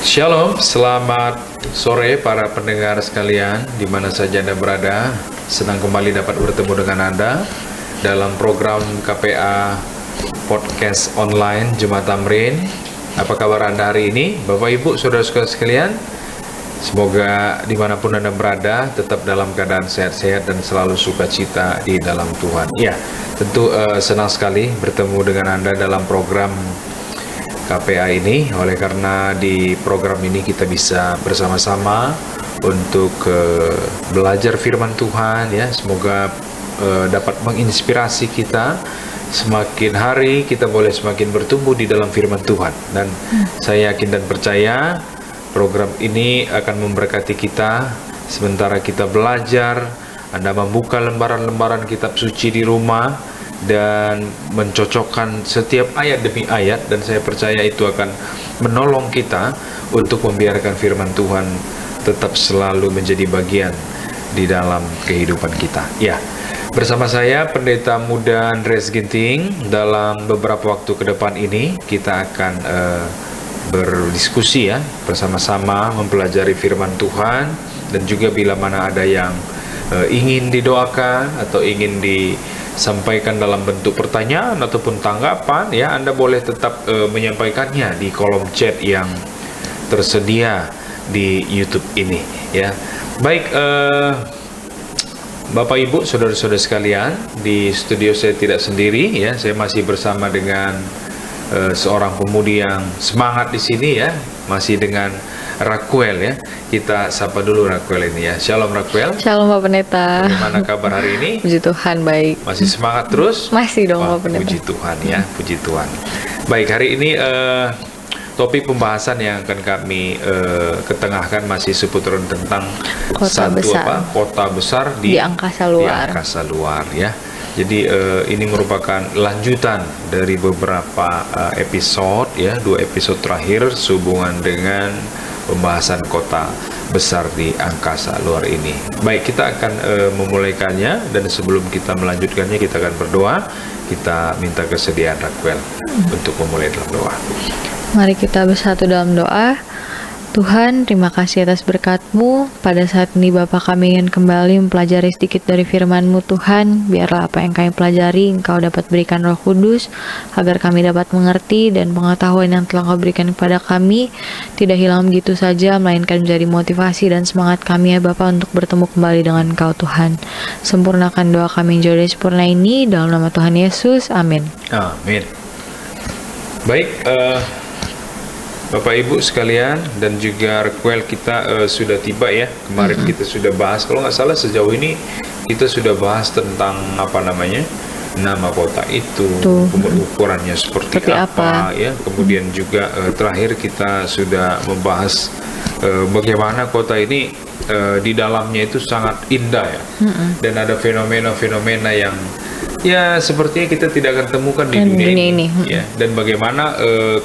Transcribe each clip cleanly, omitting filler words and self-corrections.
Shalom, selamat sore para pendengar sekalian, di mana saja Anda berada. Senang kembali dapat bertemu dengan Anda dalam program KPA Podcast Online Jemaat Tamrin. Apa kabar Anda hari ini, Bapak Ibu, Saudara-saudara sekalian? Semoga dimanapun Anda berada, tetap dalam keadaan sehat-sehat dan selalu sukacita di dalam Tuhan. Ya, tentu senang sekali bertemu dengan Anda dalam program KPA ini, oleh karena di program ini kita bisa bersama-sama untuk belajar firman Tuhan, ya. Semoga dapat menginspirasi kita. Semakin hari kita boleh semakin bertumbuh di dalam firman Tuhan, dan saya yakin dan percaya program ini akan memberkati kita sementara kita belajar. Anda membuka lembaran-lembaran kitab suci di rumah dan mencocokkan setiap ayat demi ayat, dan saya percaya itu akan menolong kita untuk membiarkan firman Tuhan tetap selalu menjadi bagian di dalam kehidupan kita. Ya, bersama saya Pendeta Muda Andreas Ginting. Dalam beberapa waktu ke depan ini kita akan berdiskusi, ya, bersama-sama mempelajari firman Tuhan, dan juga bila mana ada yang ingin didoakan atau ingin disampaikan dalam bentuk pertanyaan ataupun tanggapan, ya, Anda boleh tetap menyampaikannya di kolom chat yang tersedia di YouTube ini, ya. Baik, Bapak Ibu, saudara-saudara sekalian, di studio saya tidak sendiri, ya. Saya masih bersama dengan seorang pemudi yang semangat di sini, ya, masih dengan Raquel, ya. Kita sapa dulu Raquel ini, ya. Shalom Raquel. Shalom Pak Pendeta. Bagaimana kabar hari ini? Puji Tuhan, baik. Masih semangat terus? Masih dong Pak Pendeta. Puji Tuhan, ya, puji Tuhan. Baik, hari ini topik pembahasan yang akan kami ketengahkan masih seputaran tentang kota besar di angkasa luar. Di angkasa luar, ya. Jadi ini merupakan lanjutan dari beberapa episode, ya, 2 episode terakhir sehubungan dengan pembahasan kota besar di angkasa luar ini. Baik, kita akan memulaikannya, dan sebelum kita melanjutkannya kita akan berdoa. Kita minta kesediaan Raquel untuk memulai dalam doa. Mari kita bersatu dalam doa. Tuhan, terima kasih atas berkat-Mu. Pada saat ini Bapa, kami ingin kembali mempelajari sedikit dari firman-Mu, Tuhan. Biarlah apa yang kami pelajari Engkau dapat berikan Roh Kudus, agar kami dapat mengerti, dan pengetahuan yang telah Engkau berikan kepada kami tidak hilang begitu saja, melainkan menjadi motivasi dan semangat kami, ya Bapa, untuk bertemu kembali dengan Engkau, Tuhan. Sempurnakan doa kami yang jauh dari sempurna ini, dalam nama Tuhan Yesus, amin. Amin. Baik, Bapak Ibu sekalian, dan juga Raquel, kita sudah tiba, ya. Kemarin kita sudah bahas, kalau nggak salah sejauh ini kita sudah bahas tentang nama kota itu, ukurannya seperti apa, ya. Kemudian juga terakhir kita sudah membahas bagaimana kota ini di dalamnya itu sangat indah, ya. Dan ada fenomena-fenomena yang, ya, sepertinya kita tidak akan temukan di dunia ini. Ya. Dan bagaimana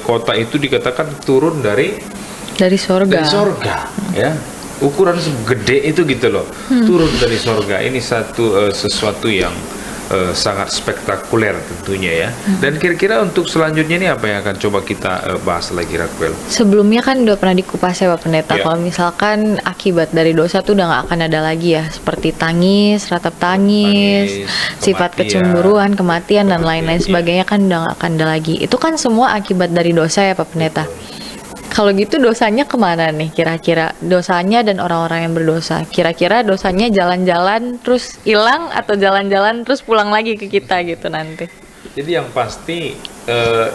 kota itu dikatakan turun dari sorga. Ya. Ukuran segede itu gitu loh. Turun dari sorga. Ini sesuatu yang sangat spektakuler tentunya, ya. Dan kira-kira untuk selanjutnya ini apa yang akan coba kita bahas lagi, Raquel? Sebelumnya kan udah pernah dikupas, ya Pak Pendeta, ya. Kalau misalkan akibat dari dosa tuh udah gak akan ada lagi, ya. Seperti tangis, ratap tangis, sifat kecemburuan, kematian, dan lain-lain sebagainya kan udah gak akan ada lagi. Itu kan semua akibat dari dosa, ya Pak Pendeta. Kalau gitu dosanya kemana nih kira-kira? Dosanya dan orang-orang yang berdosa. Kira-kira dosanya jalan-jalan terus hilang, atau jalan-jalan terus pulang lagi ke kita gitu nanti? Jadi yang pasti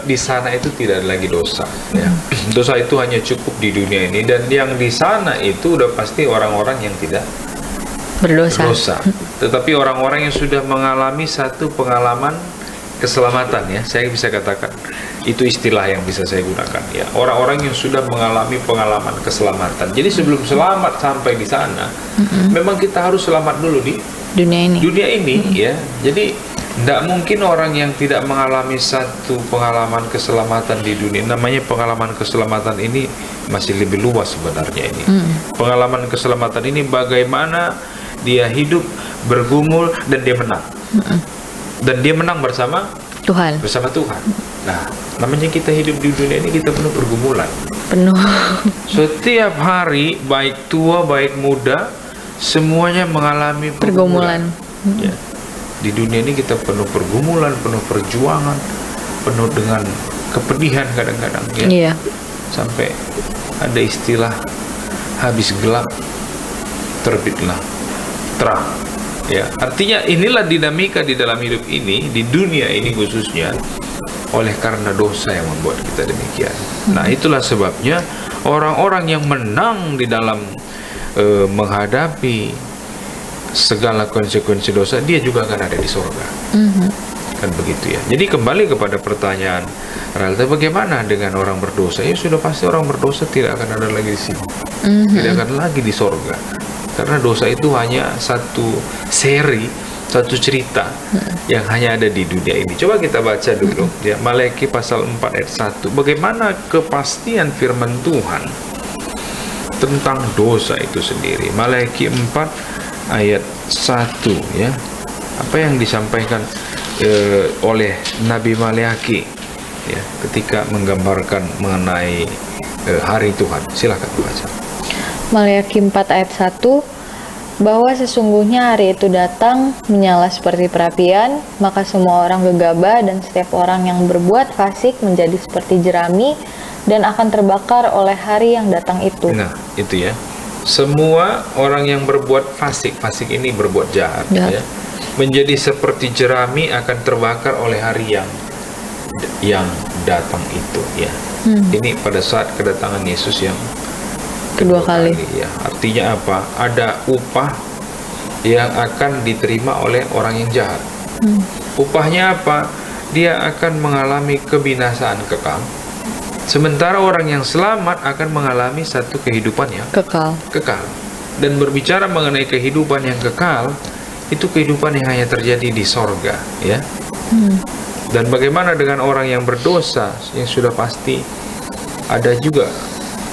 di sana itu tidak ada lagi dosa, ya. Dosa itu hanya cukup di dunia ini, dan yang di sana itu udah pasti orang-orang yang tidak berdosa. Tetapi orang-orang yang sudah mengalami satu pengalaman keselamatan, ya, saya bisa katakan itu istilah yang bisa saya gunakan, ya. Orang-orang yang sudah mengalami pengalaman keselamatan. Jadi sebelum selamat sampai di sana, memang kita harus selamat dulu di dunia ini, ya. Jadi tidak mungkin orang yang tidak mengalami satu pengalaman keselamatan di dunia. Namanya pengalaman keselamatan ini masih lebih luas sebenarnya ini. Pengalaman keselamatan ini bagaimana dia hidup bergumul dan dia menang. Dan dia menang bersama Tuhan. Nah, namanya kita hidup di dunia ini, kita penuh pergumulan. Penuh. Setiap hari, baik tua, baik muda, semuanya mengalami Pergumulan. Ya. Di dunia ini kita penuh pergumulan, penuh perjuangan, penuh dengan kepedihan kadang-kadang, ya. Iya. Sampai ada istilah habis gelap terbitlah terang. Ya, artinya inilah dinamika di dalam hidup ini, di dunia ini khususnya, oleh karena dosa yang membuat kita demikian. Nah, itulah sebabnya orang-orang yang menang di dalam menghadapi segala konsekuensi dosa, dia juga akan ada di surga. Kan begitu ya. Jadi kembali kepada pertanyaan Ralta, bagaimana dengan orang berdosa? Ya sudah pasti orang berdosa tidak akan ada lagi di sini. Tidak akan lagi di surga. Karena dosa itu hanya satu seri, satu cerita yang hanya ada di dunia ini. Coba kita baca dulu ya, Maleakhi pasal 4 ayat 1. Bagaimana kepastian firman Tuhan tentang dosa itu sendiri. Maleakhi 4 ayat 1 ya. Apa yang disampaikan oleh Nabi Maleakhi ya, ketika menggambarkan mengenai hari Tuhan. Silakan baca. Maleakhi 4 ayat 1, bahwa sesungguhnya hari itu datang menyala seperti perapian, maka semua orang gegabah dan setiap orang yang berbuat fasik menjadi seperti jerami dan akan terbakar oleh hari yang datang itu. Nah, itu ya. Semua orang yang berbuat fasik, fasik ini berbuat jahat ya, menjadi seperti jerami akan terbakar oleh hari yang datang itu ya. Ini pada saat kedatangan Yesus yang kedua kali ya. Artinya apa? Ada upah yang akan diterima oleh orang yang jahat. Upahnya apa? Dia akan mengalami kebinasaan kekal. Sementara orang yang selamat akan mengalami satu kehidupan yang kekal. Dan berbicara mengenai kehidupan yang kekal, itu kehidupan yang hanya terjadi di sorga ya. Dan bagaimana dengan orang yang berdosa? Yang sudah pasti ada juga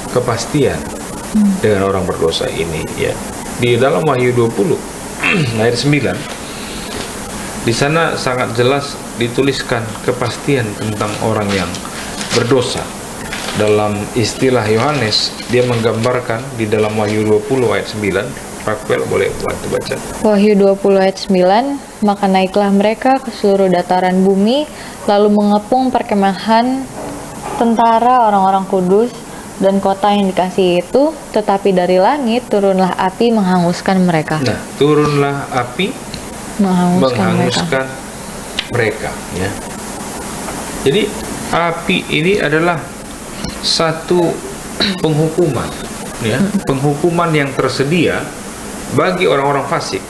kepastian dengan orang berdosa ini ya. Di dalam Wahyu 20 ayat 9, di sana sangat jelas dituliskan kepastian tentang orang yang berdosa. Dalam istilah Yohanes, dia menggambarkan di dalam Wahyu 20 ayat 9. Raquel boleh bantu baca. Wahyu 20 ayat 9, maka naiklah mereka ke seluruh dataran bumi, lalu mengepung perkemahan tentara orang-orang kudus dan kota yang dikasihi itu, tetapi dari langit turunlah api menghanguskan mereka. Nah, turunlah api menghanguskan mereka ya. Jadi api ini adalah satu penghukuman ya, penghukuman yang tersedia bagi orang-orang fasik,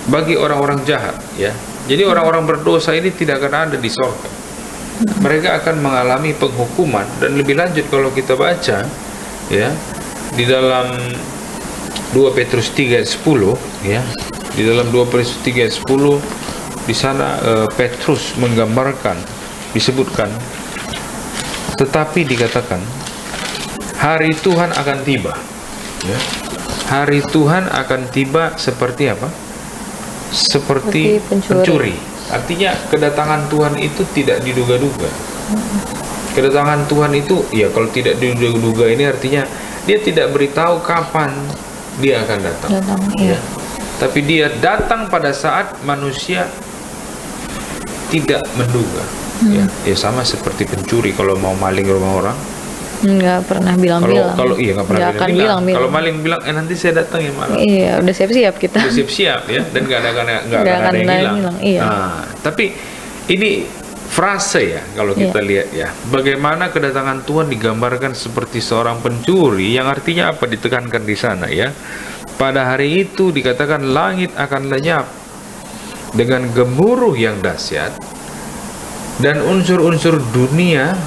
bagi orang-orang jahat ya. Jadi orang-orang berdosa ini tidak akan ada di surga. Mereka akan mengalami penghukuman. Dan lebih lanjut kalau kita baca ya, di dalam 2 Petrus 3 ayat 10 ya, di dalam 2 Petrus 3 ayat 10 di sana Petrus menggambarkan, disebutkan, tetapi dikatakan hari Tuhan akan tiba ya. Hari Tuhan akan tiba seperti apa? Seperti pencuri. Artinya kedatangan Tuhan itu tidak diduga-duga. Kedatangan Tuhan itu ya, kalau tidak diduga-duga ini artinya dia tidak beritahu kapan dia akan datang ya. Tapi dia datang pada saat manusia tidak menduga ya. Ya sama seperti pencuri kalau mau maling rumah orang, nggak pernah bilang-bilang. Kalau iya nggak pernah bilang. Kalau maling bilang nanti saya datang ya malam. Iya, udah siap-siap kita. Udah siap-siap ya, dan nggak akan ada yang hilang. Iya. Nah, tapi ini frase ya kalau kita lihat ya. Bagaimana kedatangan Tuhan digambarkan seperti seorang pencuri, yang artinya apa ditekankan di sana ya. Pada hari itu dikatakan langit akan lenyap dengan gemuruh yang dahsyat, dan unsur-unsur dunia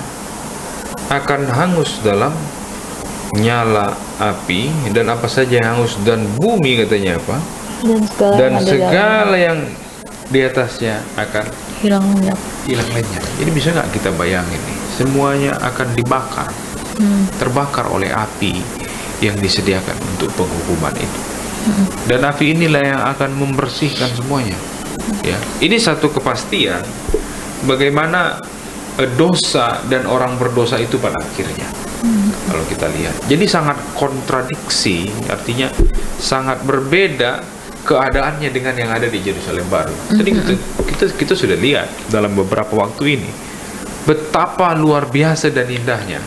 akan hangus dalam nyala api, dan apa saja yang hangus, dan bumi katanya apa? Dan segala yang di atasnya akan hilang lenyap. Jadi bisa nggak kita bayangin nih, semuanya akan dibakar, terbakar oleh api yang disediakan untuk penghukuman itu. Dan api inilah yang akan membersihkan semuanya. Ya, ini satu kepastian bagaimana dosa dan orang berdosa itu pada akhirnya Kalau kita lihat, jadi sangat kontradiksi, artinya sangat berbeda keadaannya dengan yang ada di Yerusalem baru. Jadi kita sudah lihat dalam beberapa waktu ini betapa luar biasa dan indahnya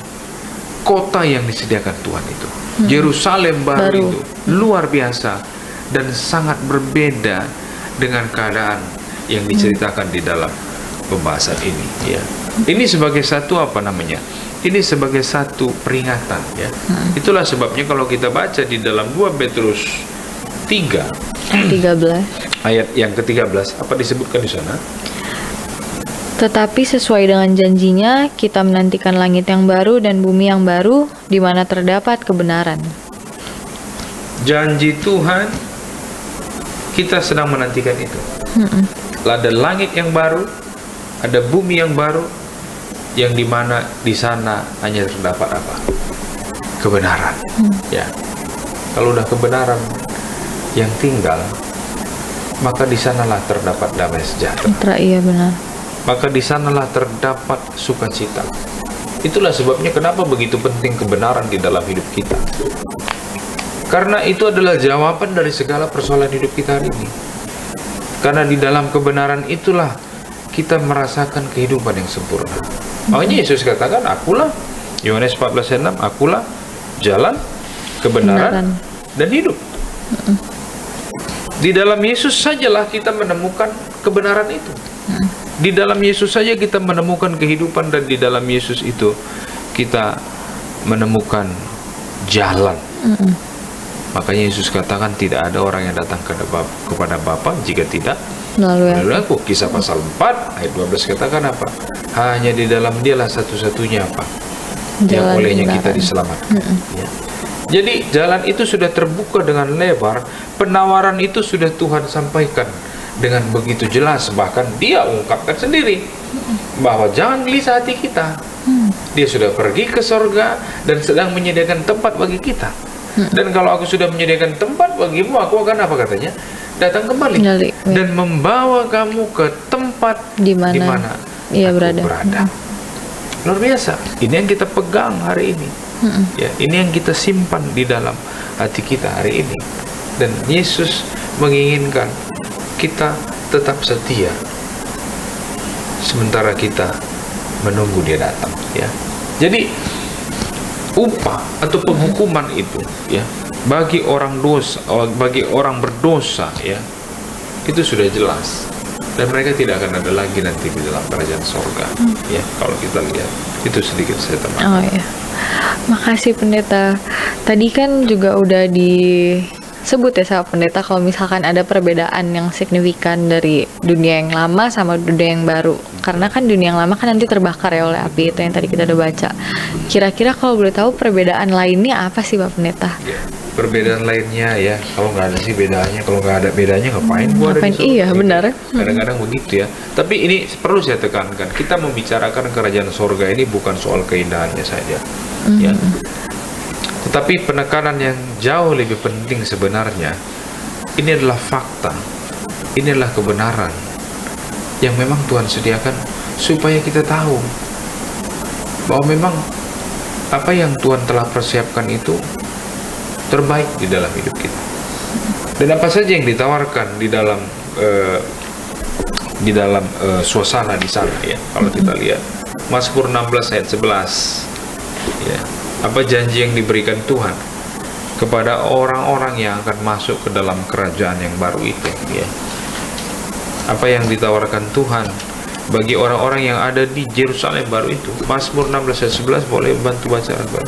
kota yang disediakan Tuhan itu. Yerusalem baru itu luar biasa dan sangat berbeda dengan keadaan yang diceritakan di dalam pembahasan ini, ya. Ini sebagai satu apa namanya? Ini sebagai satu peringatan, ya. Itulah sebabnya kalau kita baca di dalam 2 Petrus 3 ayat yang ke-13, apa disebutkan di sana? Tetapi sesuai dengan janjinya, kita menantikan langit yang baru dan bumi yang baru, di mana terdapat kebenaran. Janji Tuhan, kita sedang menantikan itu. Ada langit yang baru, ada bumi yang baru, yang dimana di sana hanya terdapat apa? Kebenaran. Ya, kalau udah kebenaran yang tinggal, maka di sanalah terdapat damai sejahtera. Iya benar. Maka di sanalah terdapat sukacita. Itulah sebabnya kenapa begitu penting kebenaran di dalam hidup kita. Karena itu adalah jawaban dari segala persoalan hidup kita hari ini. Karena di dalam kebenaran itulah kita merasakan kehidupan yang sempurna. Makanya Yesus katakan, akulah, Yohanes 14:6, akulah jalan, kebenaran, dan hidup. Di dalam Yesus sajalah kita menemukan kebenaran itu. Di dalam Yesus saja kita menemukan kehidupan, dan di dalam Yesus itu kita menemukan jalan. Makanya Yesus katakan tidak ada orang yang datang kepada Bapa jika tidak melalui aku. Kisah pasal 4 ayat 12 katakan apa? Hanya di dalam Dialah satu-satunya apa? Yang olehnya kita diselamatkan. Ya. Jadi jalan itu sudah terbuka dengan lebar. Penawaran itu sudah Tuhan sampaikan dengan begitu jelas. Bahkan Dia ungkapkan sendiri bahwa jangan gelisah hati kita. Dia sudah pergi ke sorga dan sedang menyediakan tempat bagi kita. Dan kalau aku sudah menyediakan tempat bagimu, aku akan apa katanya? Datang kembali dan membawa kamu ke tempat di mana ia berada. Luar biasa. Ini yang kita pegang hari ini. Ya, ini yang kita simpan di dalam hati kita hari ini. Dan Yesus menginginkan kita tetap setia sementara kita menunggu Dia datang, ya. Jadi upah atau penghukuman itu, ya, bagi orang berdosa, ya, itu sudah jelas, dan mereka tidak akan ada lagi nanti di dalam kerajaan sorga. Ya, kalau kita lihat itu sedikit saya tambahkan. Oh ya, makasih pendeta. Tadi kan juga udah disebut ya sama pendeta kalau misalkan ada perbedaan yang signifikan dari dunia yang lama sama dunia yang baru. Karena kan dunia yang lama kan nanti terbakar ya oleh api, itu yang tadi kita udah baca. Kira-kira kalau boleh tahu perbedaan lainnya apa sih Pak Pendeta? Ya, perbedaan lainnya ya, kalau nggak ada sih bedanya, kalau nggak ada bedanya ngapain gua ada di sorga? Iya, benar. Kadang-kadang begitu ya. Tapi ini perlu saya tekankan, kita membicarakan kerajaan sorga ini bukan soal keindahannya saja, ya. Tetapi penekanan yang jauh lebih penting sebenarnya, ini adalah fakta, ini adalah kebenaran yang memang Tuhan sediakan supaya kita tahu bahwa memang apa yang Tuhan telah persiapkan itu terbaik di dalam hidup kita. Dan apa saja yang ditawarkan di dalam suasana di sana, ya. Kalau kita lihat Mazmur 16 ayat 11, ya. Apa janji yang diberikan Tuhan kepada orang-orang yang akan masuk ke dalam kerajaan yang baru itu, ya. Apa yang ditawarkan Tuhan bagi orang-orang yang ada di Yerusalem baru itu. Mazmur 16 ayat 11, boleh bantu baca Akbar?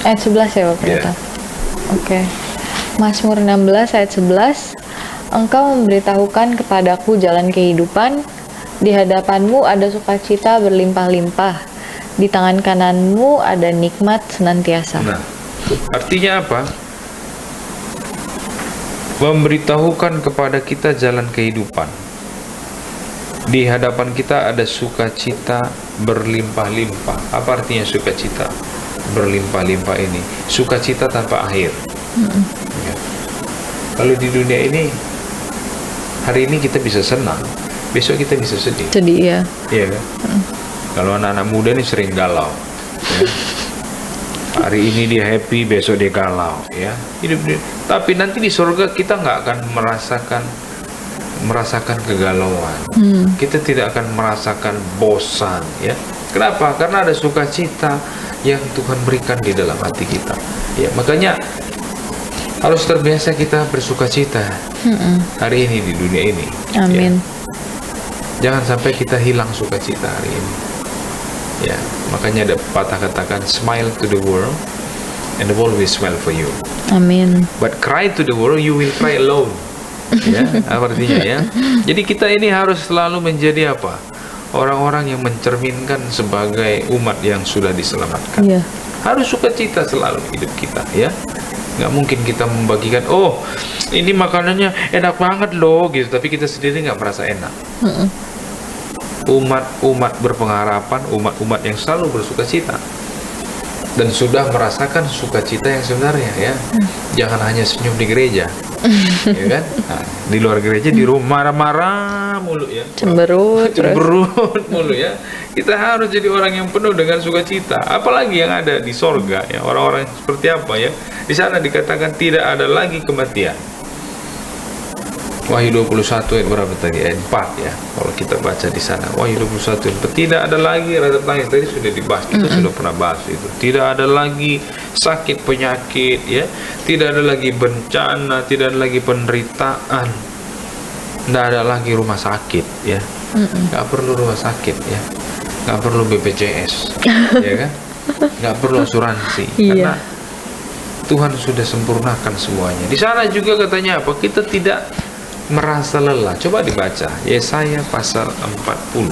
Ayat 11 ya Bapak Pendeta. Oke. Mazmur 16 ayat 11, Engkau memberitahukan kepadaku jalan kehidupan, di hadapanmu ada sukacita berlimpah-limpah, di tangan kananmu ada nikmat senantiasa. Nah, artinya apa? Memberitahukan kepada kita jalan kehidupan. Di hadapan kita ada sukacita berlimpah-limpah. Apa artinya sukacita berlimpah-limpah ini? Sukacita tanpa akhir. Ya. Kalau di dunia ini, hari ini kita bisa senang, besok kita bisa sedih. Sedih ya. Iya kan? Kalau anak-anak muda ini sering galau, ya. Hari ini dia happy, besok dia galau, ya. Tapi nanti di surga kita nggak akan merasakan kegalauan. Kita tidak akan merasakan bosan, ya. Kenapa? Karena ada sukacita yang Tuhan berikan di dalam hati kita. Ya, makanya harus terbiasa kita bersukacita hari ini di dunia ini. Amin. Ya. Jangan sampai kita hilang sukacita hari ini. Ya, makanya ada patah katakan, smile to the world and the world will smile for you. Amin. But cry to the world, you will cry alone. Ya, apa artinya ya? Jadi kita ini harus selalu menjadi apa? Orang-orang yang mencerminkan sebagai umat yang sudah diselamatkan. Iya. Harus sukacita selalu hidup kita, ya. Nggak mungkin kita membagikan, oh ini makanannya enak banget loh, gitu. Tapi kita sendiri nggak merasa enak. Umat berpengharapan, umat yang selalu bersukacita dan sudah merasakan sukacita yang sebenarnya, ya. Jangan hanya senyum di gereja, ya kan? Nah, di luar gereja di rumah marah-marah mulu, ya. Cemberut mulu, ya. Kita harus jadi orang yang penuh dengan sukacita. Apalagi yang ada di sorga, ya. Orang-orang seperti apa, ya? Di sana dikatakan tidak ada lagi kematian. Wahyu 21 ayat berapa tadi? Ayat 4, ya. Kalau kita baca di sana, Wahyu 21 ayat 4, tidak ada lagi rasa tangis. Tadi sudah dibahas, kita sudah pernah bahas itu. Tidak ada lagi sakit penyakit, ya. Tidak ada lagi bencana, tidak ada lagi penderitaan. Tidak ada lagi rumah sakit, ya. Nggak perlu rumah sakit, ya. Nggak perlu BPJS, ya kan? Nggak perlu asuransi, karena Tuhan sudah sempurnakan semuanya. Di sana juga katanya apa? Kita tidak merasa lelah. Coba dibaca Yesaya pasal 40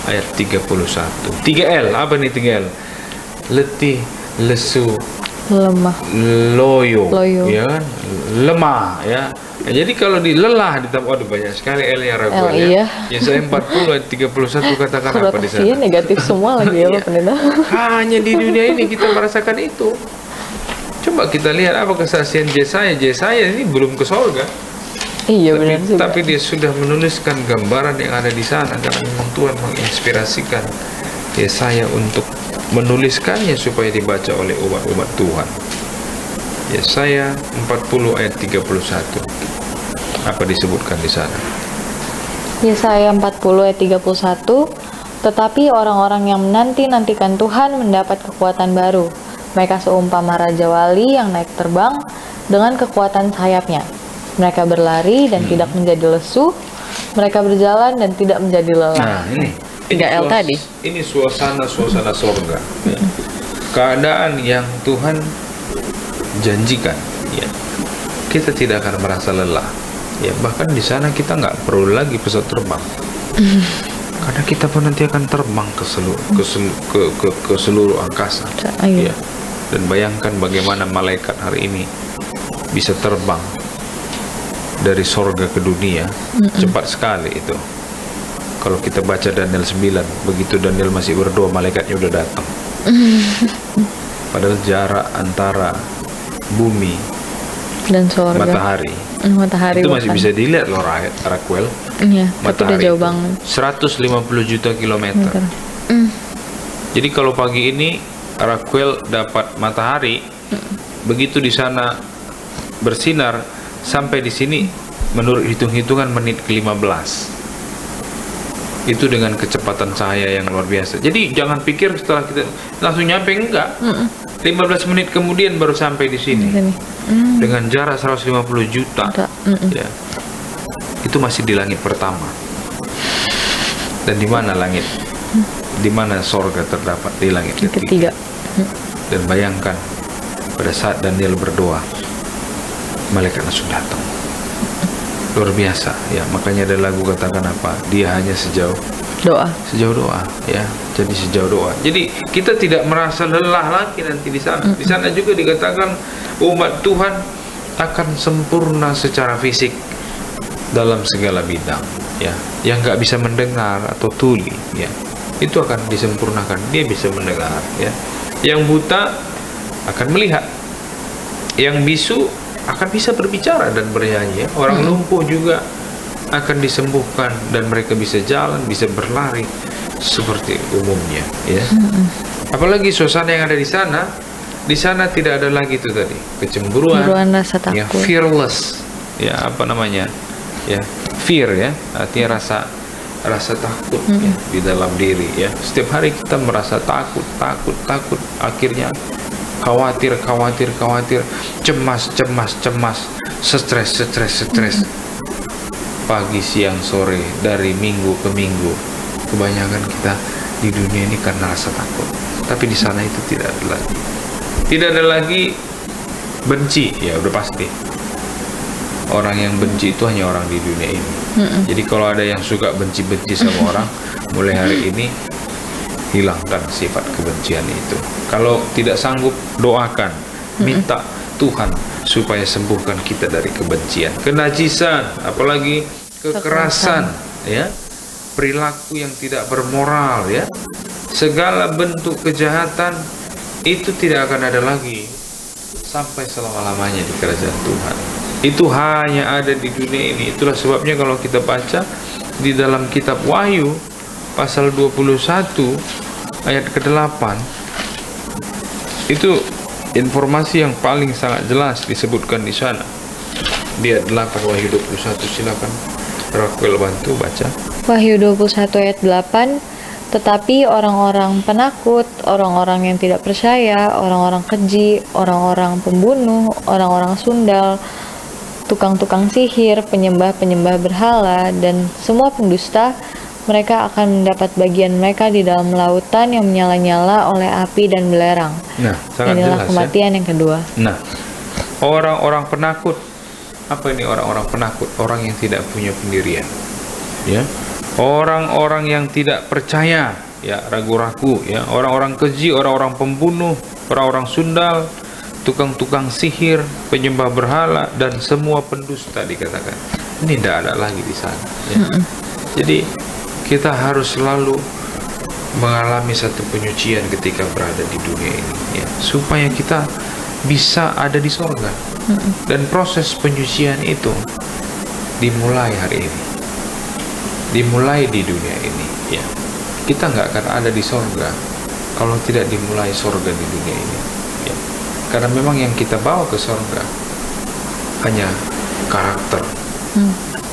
ayat 31. 3L, apa nih 3L? Letih, lesu, lemah, loyo. Ya kan? Lemah, ya. Nah, jadi kalau di lelah ditambah, aduh banyak sekali L yang ragu, ya. Iya. Yesaya 40 ayat 31 katakan apa di sana? Negatif semua lagi ya, Pak Pendeta. Hanya di dunia ini kita merasakan itu. Coba kita lihat apa kesaksian Yesaya. Yesaya ini belum ke surga. Iya, benar juga. Tapi dia sudah menuliskan gambaran yang ada di sana, karena memang Tuhan menginspirasikan Yesaya untuk menuliskannya supaya dibaca oleh umat-umat Tuhan. Yesaya 40 ayat 31. Apa disebutkan di sana? Yesaya 40 ayat 31. Tetapi orang-orang yang menanti-nantikan Tuhan mendapat kekuatan baru. Mereka seumpama raja wali yang naik terbang dengan kekuatan sayapnya. Mereka berlari dan tidak menjadi lesu. Mereka berjalan dan tidak menjadi lelah. Nah, ini 3L tadi. Ini suasana sorga, ya. Keadaan yang Tuhan janjikan, ya. Kita tidak akan merasa lelah, ya. Bahkan di sana kita nggak perlu lagi pesawat terbang, karena kita pun nanti akan terbang ke seluruh angkasa, ya. Dan bayangkan bagaimana malaikat hari ini bisa terbang dari sorga ke dunia. Cepat sekali itu. Kalau kita baca Daniel 9, begitu Daniel masih berdoa, malaikatnya udah datang. Padahal jarak antara bumi dan sorga, matahari itu masih bisa dilihat loh, Raquel. Iya, matahari udah jauh banget. 150 juta kilometer. Jadi kalau pagi ini Raquel dapat matahari, begitu di sana bersinar, sampai di sini menurut hitung-hitungan menit ke-15. Itu dengan kecepatan cahaya yang luar biasa. Jadi jangan pikir setelah kita langsung nyampe, enggak. 15 menit kemudian baru sampai di sini. Dengan jarak 150 juta. Ya. Itu masih di langit pertama. Dan di mana langit? Di mana sorga terdapat? Di langit ketiga. Dan bayangkan pada saat Daniel berdoa, malaikat langsung datang. Luar biasa, ya. Makanya ada lagu katakan apa? Dia hanya sejauh doa, ya. Jadi sejauh doa. Jadi kita tidak merasa lelah lagi nanti di sana. Di sana juga dikatakan umat Tuhan akan sempurna secara fisik dalam segala bidang, ya. Yang nggak bisa mendengar atau tuli, ya, itu akan disempurnakan. Dia bisa mendengar, ya. Yang buta akan melihat. Yang bisu akan bisa berbicara dan bernyanyi, ya. Orang lumpuh juga akan disembuhkan dan mereka bisa jalan, bisa berlari seperti umumnya, ya. Apalagi suasana yang ada di sana di sana tidak ada lagi itu tadi kecemburuan, rasa ya, takut. fearless, ya apa namanya, ya fear, ya artinya rasa takut ya, di dalam diri, ya. Setiap hari kita merasa takut, akhirnya khawatir, cemas, stres. Pagi, siang, sore, dari minggu ke minggu, kebanyakan kita di dunia ini karena rasa takut. Tapi di sana itu tidak ada lagi benci, ya udah pasti. Orang yang benci itu hanya orang di dunia ini. Jadi kalau ada yang suka benci-benci sama orang, mulai hari ini hilangkan sifat kebencian itu. Kalau tidak sanggup, doakan, minta Tuhan supaya sembuhkan kita dari kebencian, kenajisan, apalagi kekerasan, ya, perilaku yang tidak bermoral, ya, segala bentuk kejahatan itu tidak akan ada lagi sampai selama-lamanya di kerajaan Tuhan. Itu hanya ada di dunia ini. Itulah sebabnya kalau kita baca di dalam kitab Wahyu pasal 21 ayat ke-8, itu informasi yang paling sangat jelas disebutkan di sana. Di ayat 8 Wahyu 21, silakan Raquel bantu baca. Wahyu 21 ayat 8, tetapi orang-orang penakut, orang-orang yang tidak percaya, orang-orang keji, orang-orang pembunuh, orang-orang sundal, tukang-tukang sihir, penyembah-penyembah berhala, dan semua pendusta, mereka akan mendapat bagian mereka di dalam lautan yang menyala-nyala oleh api dan belerang. Nah, sangat inilah jelas, kematian, ya, yang kedua. Nah, orang-orang penakut, apa ini orang-orang penakut? Orang yang tidak punya pendirian, ya. Orang-orang yang tidak percaya, ya, ragu-ragu, ya. Orang-orang keji, orang-orang pembunuh, orang-orang sundal, tukang-tukang sihir, penyembah berhala, dan semua pendusta dikatakan. Ini tidak ada lagi di sana, ya. Jadi kita harus selalu mengalami satu penyucian ketika berada di dunia ini, ya, supaya kita bisa ada di sorga. Dan proses penyucian itu dimulai hari ini, dimulai di dunia ini, ya. Kita nggak akan ada di sorga kalau tidak dimulai sorga di dunia ini, ya. Karena memang yang kita bawa ke sorga hanya karakter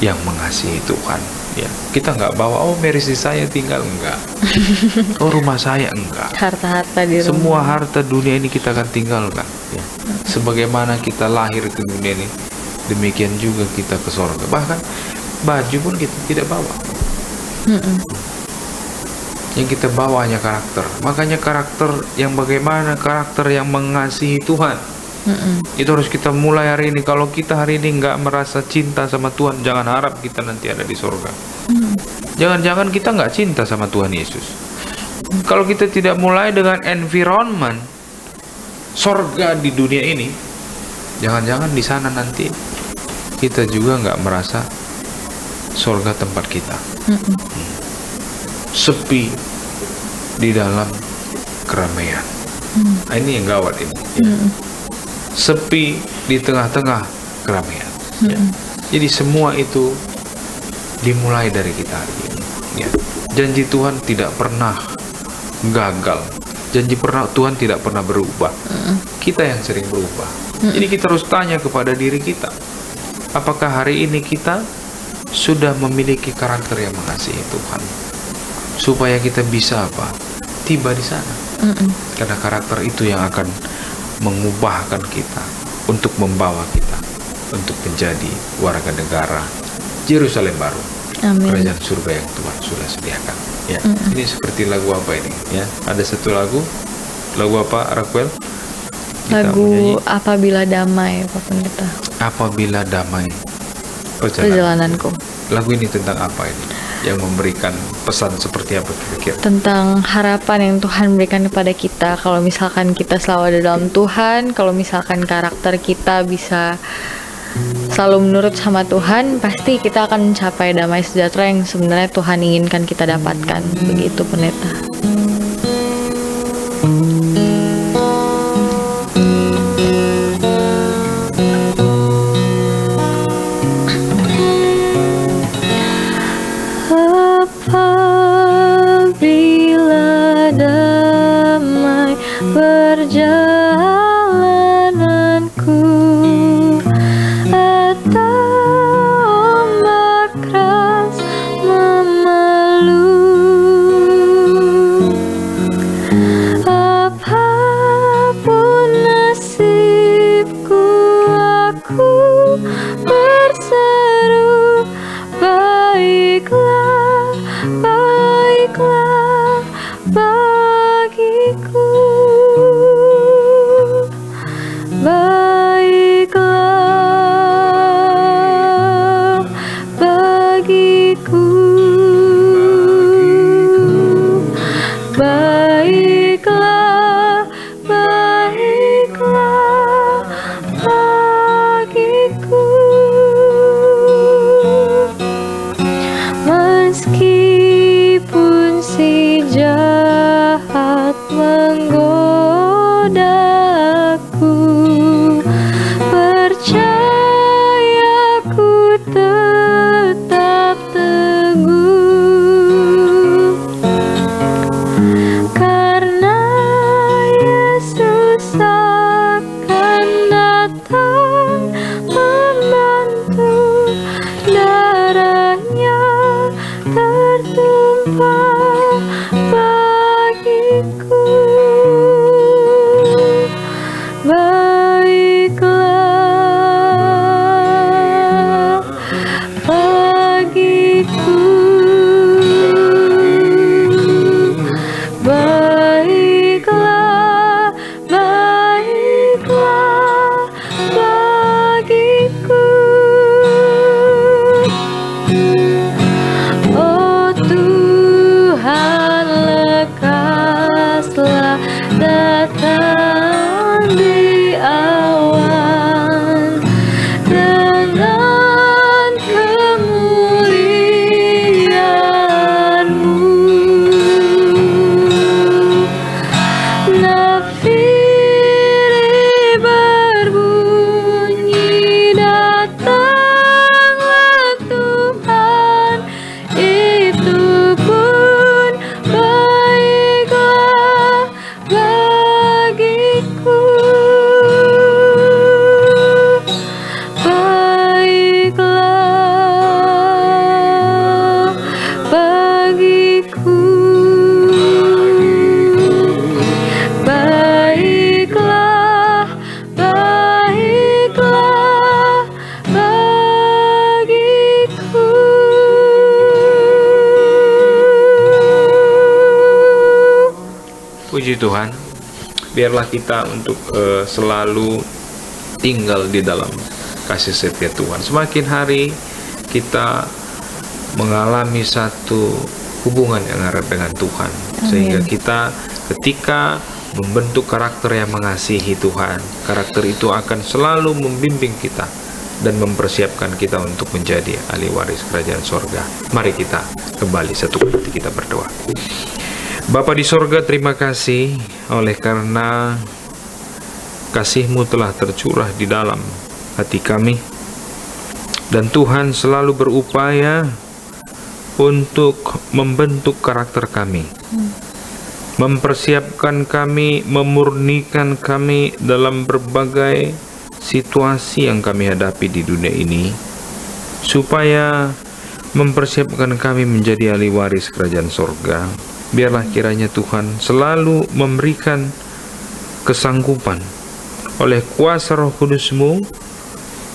yang mengasihi Tuhan, ya. Kita nggak bawa, oh merisi saya tinggal, enggak. Oh rumah saya, enggak. Harta-harta di rumah. Semua harta dunia ini kita akan tinggalkan, ya. Sebagaimana kita lahir ke dunia ini, demikian juga kita ke sorga. Bahkan baju pun kita tidak bawa. Yang kita bawa hanya karakter. Makanya karakter yang bagaimana? Karakter yang mengasihi Tuhan. Itu harus kita mulai hari ini. Kalau kita hari ini nggak merasa cinta sama Tuhan, jangan harap kita nanti ada di sorga. Jangan-jangan kita nggak cinta sama Tuhan Yesus. Kalau kita tidak mulai dengan environment sorga di dunia ini, jangan-jangan di sana nanti kita juga nggak merasa sorga tempat kita. Sepi di dalam keramaian. Nah, ini yang gawat ini, ya. Sepi di tengah-tengah keramaian, ya. Jadi semua itu dimulai dari kita hari ini, ya. Janji Tuhan tidak pernah gagal. Janji Tuhan tidak pernah berubah. Kita yang sering berubah. Jadi kita harus tanya kepada diri kita, apakah hari ini kita sudah memiliki karakter yang mengasihi Tuhan, supaya kita bisa apa? Tiba di sana. Karena karakter itu yang akan mengubahkan kita, untuk membawa kita untuk menjadi warga negara Yerusalem baru. Amin. Kerajaan surga yang Tuhan sudah sediakan, ya. Ini seperti lagu apa ini, ya? Ada satu lagu apa, Raquel? Lagu Apabila Damai, Pak Pendeta. Apabila damai perjalananku. Lagu ini tentang apa ini? Yang memberikan pesan seperti apa kira-kira? Tentang harapan yang Tuhan berikan kepada kita. Kalau misalkan kita selalu ada dalam Tuhan, kalau misalkan karakter kita bisa selalu menurut sama Tuhan, pasti kita akan mencapai damai sejahtera yang sebenarnya Tuhan inginkan kita dapatkan. Begitu, Pendeta. Apabila damai berjalan rodaku, percaya ku tetap teguh, karena Yesus akan datang membantu, darahnya tertumpah bagiku. Baiklah bagiku, baiklah, baiklah bagiku. Oh Tuhan, lekaslah datang di awan dengan kemuliaan-Mu. Nafiri berbunyi, datanglah Tuhan, itu pun baiklah bagiku. Baiklah bagiku, baiklah, baiklah bagiku. Puji Tuhan, biarlah kita untuk selalu tinggal di dalam kasih setia Tuhan. Semakin hari kita mengalami satu hubungan yang erat dengan Tuhan, sehingga kita ketika membentuk karakter yang mengasihi Tuhan, karakter itu akan selalu membimbing kita dan mempersiapkan kita untuk menjadi ahli waris kerajaan sorga. Mari kita kembali satu hati kita berdoa. Bapa di sorga, terima kasih oleh karena kasih-Mu telah tercurah di dalam hati kami, dan Tuhan selalu berupaya untuk membentuk karakter kami, mempersiapkan kami, memurnikan kami dalam berbagai situasi yang kami hadapi di dunia ini, supaya mempersiapkan kami menjadi ahli waris kerajaan sorga. Biarlah kiranya Tuhan selalu memberikan kesanggupan oleh kuasa Roh Kudus-Mu,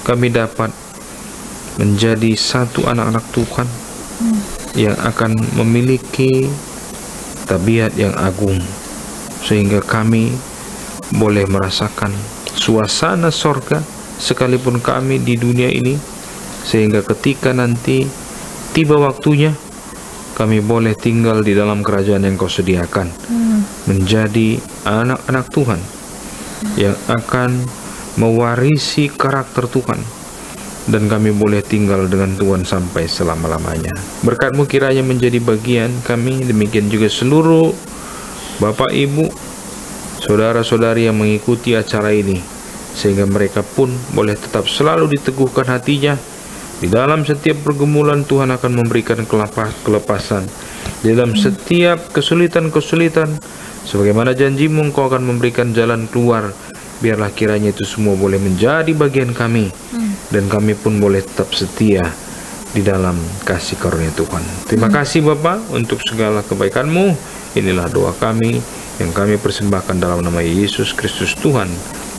kami dapat menjadi satu anak-anak Tuhan yang akan memiliki tabiat yang agung, sehingga kami boleh merasakan suasana sorga sekalipun kami di dunia ini, sehingga ketika nanti tiba waktunya kami boleh tinggal di dalam kerajaan yang Kau sediakan, menjadi anak-anak Tuhan yang akan mewarisi karakter Tuhan, dan kami boleh tinggal dengan Tuhan sampai selama-lamanya. Berkat-Mu kiranya menjadi bagian kami, demikian juga seluruh Bapak Ibu, saudara-saudari yang mengikuti acara ini, sehingga mereka pun boleh tetap selalu diteguhkan hatinya. Di dalam setiap pergumulan Tuhan akan memberikan kelepasan. Di dalam setiap kesulitan-kesulitan, sebagaimana janji-Mu, Engkau akan memberikan jalan keluar. Biarlah kiranya itu semua boleh menjadi bagian kami, dan kami pun boleh tetap setia di dalam kasih karunia Tuhan. Terima kasih Bapa untuk segala kebaikan-Mu. Inilah doa kami yang kami persembahkan dalam nama Yesus Kristus Tuhan,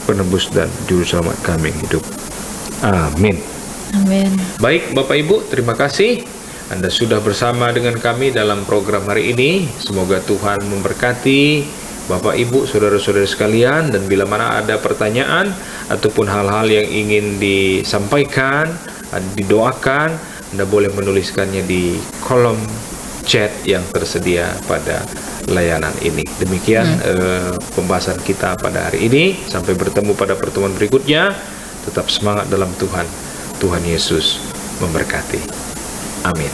penebus dan juru selamat kami hidup. Amin. Amin. Baik Bapak Ibu, terima kasih Anda sudah bersama dengan kami dalam program hari ini. Semoga Tuhan memberkati Bapak Ibu, saudara-saudara sekalian, dan bila mana ada pertanyaan ataupun hal-hal yang ingin disampaikan, didoakan, Anda boleh menuliskannya di kolom chat yang tersedia pada layanan ini. Demikian pembahasan kita pada hari ini. Sampai bertemu pada pertemuan berikutnya. Tetap semangat dalam Tuhan. Tuhan Yesus memberkati. Amin.